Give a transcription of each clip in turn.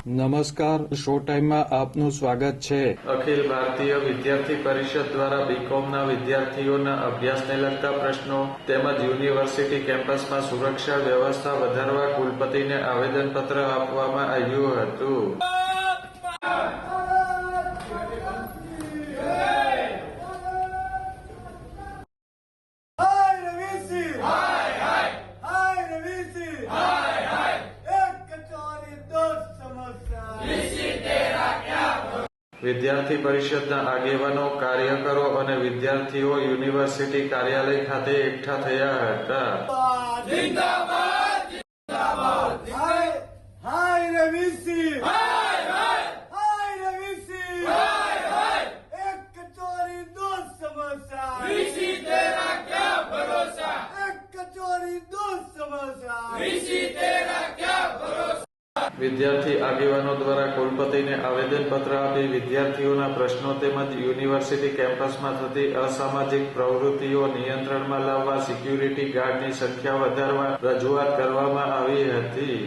નમસ્કાર, શો ટાઈમમાં આપનું સ્વાગત છે. અખિલ ભારતીય વિદ્યાર્થી પરિષદ દ્વારા બીકોમના વિદ્યાર્થીઓના અભ્યાસને લગતા પ્રશ્નો તેમજ યુનિવર્સિટી કેમ્પસમાં સુરક્ષા વ્યવસ્થા વધારવા કુલપતિને આવેદનપત્ર આપવામાં આવ્યું હતું. વિદ્યાર્થી પરિષદના આગેવાનો, કાર્યકરો અને વિદ્યાર્થીઓ યુનિવર્સિટી કાર્યાલય ખાતે એકઠા થયા હતા. વિદ્યાર્થી આગેવાનો દ્વારા કુલપતિને આવેદનપત્ર આપી વિદ્યાર્થીઓના પ્રશ્નો તેમજ યુનિવર્સિટી કેમ્પસમાં થતી અસામાજિક પ્રવૃત્તિઓ નિયંત્રણમાં લાવવા સિક્યુરિટી ગાર્ડની સંખ્યા વધારવા રજૂઆત કરવામાં આવી હતી.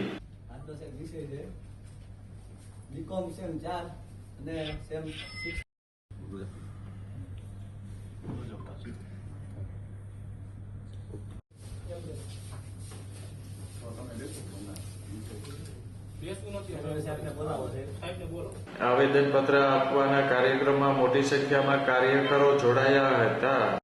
આવેદનપત્ર આપવાના કાર્યક્રમમાં મોટી સંખ્યામાં કાર્યકરો જોડાયા હતા.